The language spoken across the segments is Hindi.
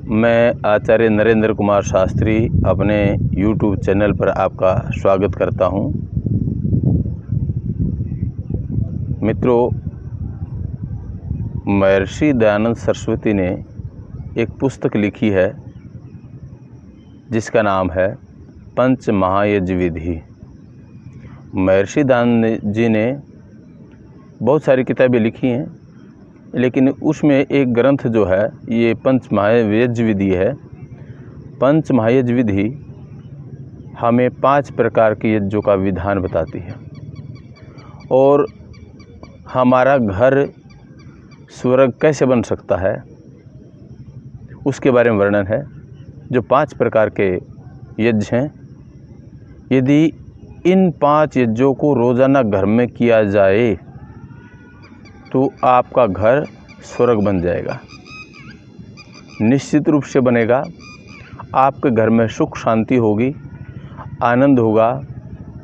मैं आचार्य नरेंद्र कुमार शास्त्री अपने YouTube चैनल पर आपका स्वागत करता हूं। मित्रों, महर्षि दयानंद सरस्वती ने एक पुस्तक लिखी है जिसका नाम है पंच महायज्ञ विधि। महर्षि दयानंद जी ने बहुत सारी किताबें लिखी हैं, लेकिन उसमें एक ग्रंथ जो है ये पंच महायज्ञ विधि है। पंच महायज्ञ विधि हमें 5 प्रकार के यज्ञों का विधान बताती है और हमारा घर स्वर्ग कैसे बन सकता है उसके बारे में वर्णन है। जो 5 प्रकार के यज्ञ हैं, यदि इन 5 यज्ञों को रोज़ाना घर में किया जाए तो आपका घर स्वर्ग बन जाएगा, निश्चित रूप से बनेगा। आपके घर में सुख शांति होगी, आनंद होगा,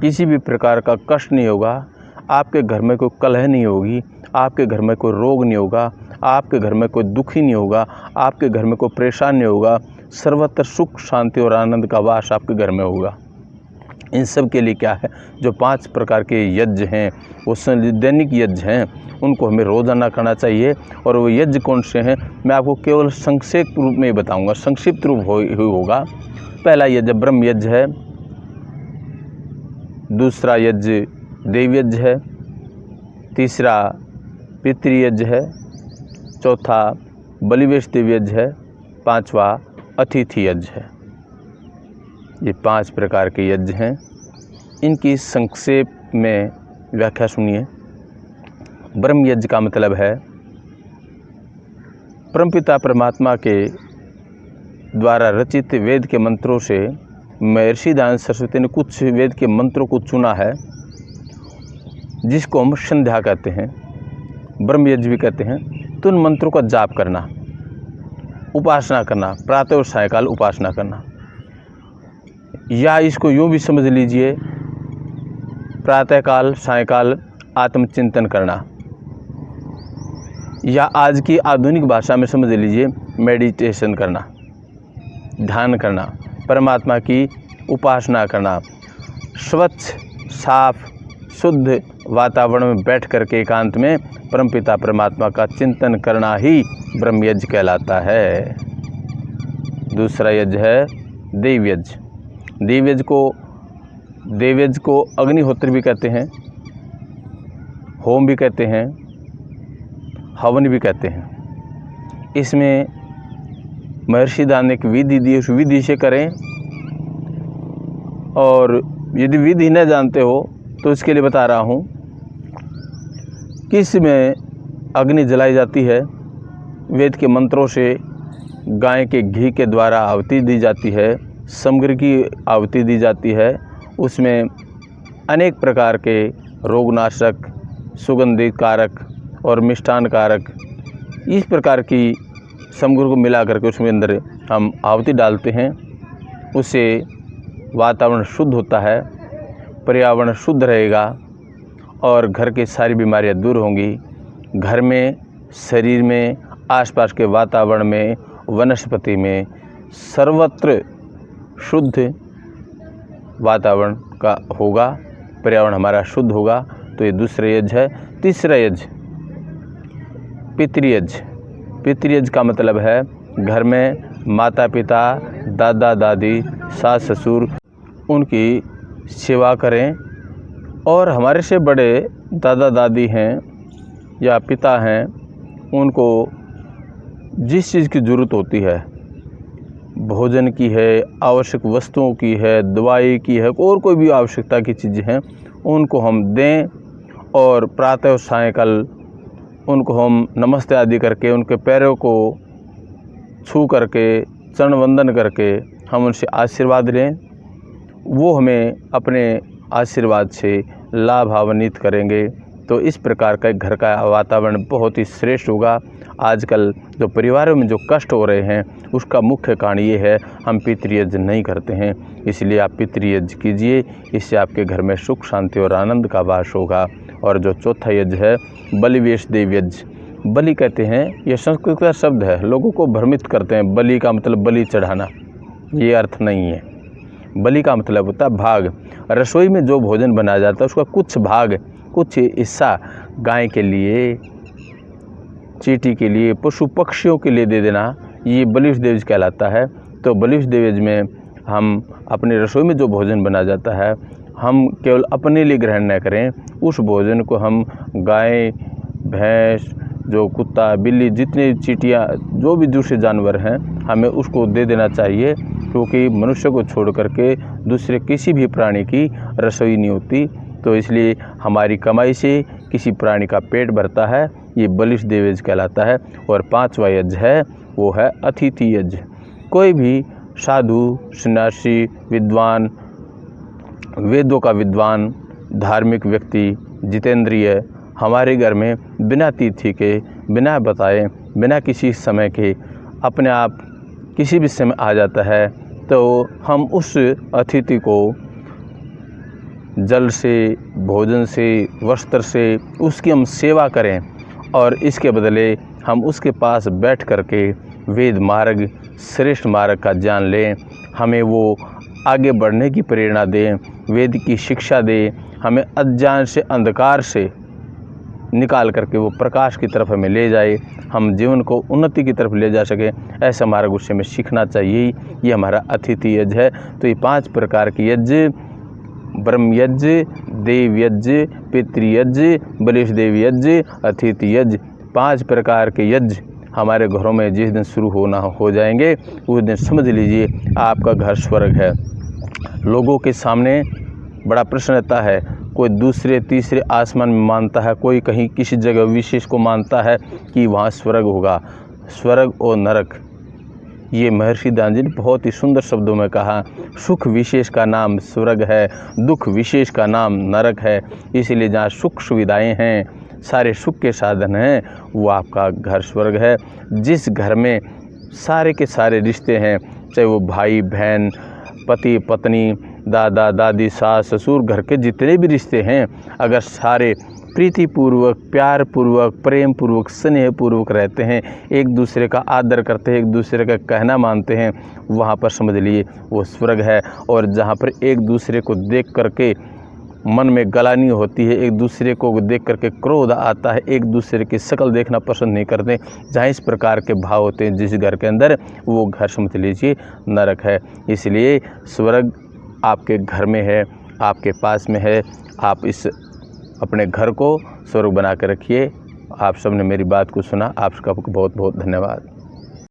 किसी भी प्रकार का कष्ट नहीं होगा, आपके घर में कोई कलह नहीं होगी, आपके घर में कोई रोग नहीं होगा, आपके घर में कोई दुखी नहीं होगा, आपके घर में कोई परेशान नहीं होगा। सर्वत्र सुख शांति और आनंद का वास आपके घर में होगा। इन सब के लिए क्या है, जो 5 प्रकार के यज्ञ हैं वो दैनिक यज्ञ हैं, उनको हमें रोज़ाना करना चाहिए। और वो यज्ञ कौन से हैं मैं आपको केवल संक्षिप्त रूप में बताऊंगा, संक्षिप्त रूप होगा। पहला यज्ञ ब्रह्म यज्ञ है, दूसरा यज्ञ देव यज्ञ है, तीसरा पितृ यज्ञ है, चौथा बलिवेश यज्ञ है, 5वां अतिथि यज्ञ है। ये 5 प्रकार के यज्ञ हैं। इनकी संक्षेप में व्याख्या सुनिए। ब्रह्म यज्ञ का मतलब है परमपिता परमात्मा के द्वारा रचित वेद के मंत्रों से महर्षि दयानंद सरस्वती ने कुछ वेद के मंत्रों को चुना है, जिसको हम संध्या कहते हैं, ब्रह्म यज्ञ भी कहते हैं। तो उन मंत्रों का जाप करना, उपासना करना, प्रातः और सायकाल उपासना करना, या इसको यूँ भी समझ लीजिए प्रातःकाल सायकाल आत्मचिंतन करना, या आज की आधुनिक भाषा में समझ लीजिए मेडिटेशन करना, ध्यान करना, परमात्मा की उपासना करना, स्वच्छ साफ शुद्ध वातावरण में बैठ करके एकांत में परमपिता परमात्मा का चिंतन करना ही ब्रह्म यज्ञ कहलाता है। दूसरा यज्ञ है देव यज्ञ। देव यज्ञ को अग्निहोत्र भी कहते हैं, होम भी कहते हैं, हवन भी कहते हैं। इसमें महर्षि दयानंद ने एक विधि दी, उस विधि से करें। और यदि विधि न जानते हो तो इसके लिए बता रहा हूँ कि इसमें अग्नि जलाई जाती है, वेद के मंत्रों से गाय के घी के द्वारा आहुति दी जाती है, समग्र की आहुति दी जाती है। उसमें अनेक प्रकार के रोगनाशक, सुगंधित कारक और मिष्टान कारक, इस प्रकार की समग्र को मिला करके उसमें अंदर हम आहुति डालते हैं। उससे वातावरण शुद्ध होता है, पर्यावरण शुद्ध रहेगा और घर की सारी बीमारियां दूर होंगी। घर में, शरीर में, आसपास के वातावरण में, वनस्पति में, सर्वत्र शुद्ध वातावरण का होगा, पर्यावरण हमारा शुद्ध होगा। तो ये दूसरा यज्ञ है। तीसरा यज्ञ पितृ यज्ञ का मतलब है घर में माता पिता, दादा दादी, सास ससुर, उनकी सेवा करें। और हमारे से बड़े दादा दादी हैं या पिता हैं, उनको जिस चीज़ की ज़रूरत होती है, भोजन की है, आवश्यक वस्तुओं की है, दवाई की है, और कोई भी आवश्यकता की चीज़ें हैं, उनको हम दें। और प्रातः और सायंकाल उनको हम नमस्ते आदि करके, उनके पैरों को छू करके, चरण वंदन करके हम उनसे आशीर्वाद लें। वो हमें अपने आशीर्वाद से लाभान्वित करेंगे। तो इस प्रकार का घर का वातावरण बहुत ही श्रेष्ठ होगा। आजकल जो परिवारों में जो कष्ट हो रहे हैं उसका मुख्य कारण ये है, हम पितृ यज्ञ नहीं करते हैं। इसलिए आप पितृ यज्ञ कीजिए, इससे आपके घर में सुख शांति और आनंद का वास होगा। और जो चौथा यज्ञ है बलिवेश देव यज्ञ, बलि कहते हैं, यह संस्कृत का शब्द है, लोगों को भ्रमित करते हैं। बलि का मतलब बलि चढ़ाना, ये अर्थ नहीं है। बलि का मतलब होता है भाग। रसोई में जो भोजन बनाया जाता है उसका कुछ भाग, कुछ हिस्सा गाय के लिए, चींटी के लिए, पशु पक्षियों के लिए दे देना, ये बलिष्ठ देवज कहलाता है। तो बलिष्ठ देवज में हम अपने रसोई में जो भोजन बनाया जाता है, हम केवल अपने लिए ग्रहण न करें, उस भोजन को हम गाय, भैंस, जो कुत्ता, बिल्ली, जितने चींटियाँ, जो भी दूसरे जानवर हैं, हमें उसको दे देना चाहिए, क्योंकि मनुष्य को छोड़ करके दूसरे किसी भी प्राणी की रसोई नहीं होती। तो इसलिए हमारी कमाई से किसी प्राणी का पेट भरता है, ये बलिष्ठ देवयज्ञ कहलाता है। और 5वां यज्ञ है, वो है अतिथि यज्ञ। कोई भी साधु, सन्यासी, विद्वान, वेदों का विद्वान, धार्मिक व्यक्ति, जितेंद्रिय हमारे घर में बिना तिथि के, बिना बताए, बिना किसी समय के अपने आप किसी भी समय आ जाता है, तो हम उस अतिथि को जल से, भोजन से, वस्त्र से उसकी हम सेवा करें, और इसके बदले हम उसके पास बैठ करके वेद मार्ग, श्रेष्ठ मार्ग का ज्ञान लें, हमें वो आगे बढ़ने की प्रेरणा दें, वेद की शिक्षा दें, हमें अज्ञान से, अंधकार से निकाल करके वो प्रकाश की तरफ हमें ले जाए, हम जीवन को उन्नति की तरफ ले जा सकें, ऐसा मार्ग उससे हमें सीखना चाहिए। ये हमारा अतिथि यज्ञ है। तो ये 5 प्रकार के यज्ञ, ब्रह्म यज्ञ, देव यज्ञ, पितृयज्ञ, बलिष्ठ देव यज्ञ, अतिथि यज्ञ, 5 प्रकार के यज्ञ हमारे घरों में जिस दिन शुरू हो जाएंगे, उस दिन समझ लीजिए आपका घर स्वर्ग है। लोगों के सामने बड़ा प्रश्न रहता है, कोई दूसरे तीसरे आसमान में मानता है, कोई कहीं किसी जगह विशेष को मानता है कि वहाँ स्वर्ग होगा। स्वर्ग और नरक, ये महर्षि ध्यान जी ने बहुत ही सुंदर शब्दों में कहा। सुख विशेष का नाम स्वर्ग है, दुख विशेष का नाम नरक है। इसीलिए जहाँ सुख सुविधाएं हैं, सारे सुख के साधन हैं, वो आपका घर स्वर्ग है। जिस घर में सारे के सारे रिश्ते हैं, चाहे वो भाई बहन, पति पत्नी, दादा दादी, सास ससुर, घर के जितने भी रिश्ते हैं, अगर सारे प्रीतिपूर्वक, प्यार पूर्वक, प्रेम पूर्वक, स्नेह पूर्वक रहते हैं, एक दूसरे का आदर करते हैं, एक दूसरे का कहना मानते हैं, वहाँ पर समझ लिए वो स्वर्ग है। और जहाँ पर एक दूसरे को देख करके मन में गलानी होती है, एक दूसरे को देख करके क्रोध आता है, एक दूसरे की शक्ल देखना पसंद नहीं करते, जहाँ इस प्रकार के भाव होते हैं जिस घर के अंदर, वो घर समझ लीजिए नरक है। इसलिए स्वर्ग आपके घर में है, आपके पास में है। आप इस अपने घर को स्वर्ग बना कर रखिए। आप सबने मेरी बात को सुना, आपका बहुत बहुत धन्यवाद।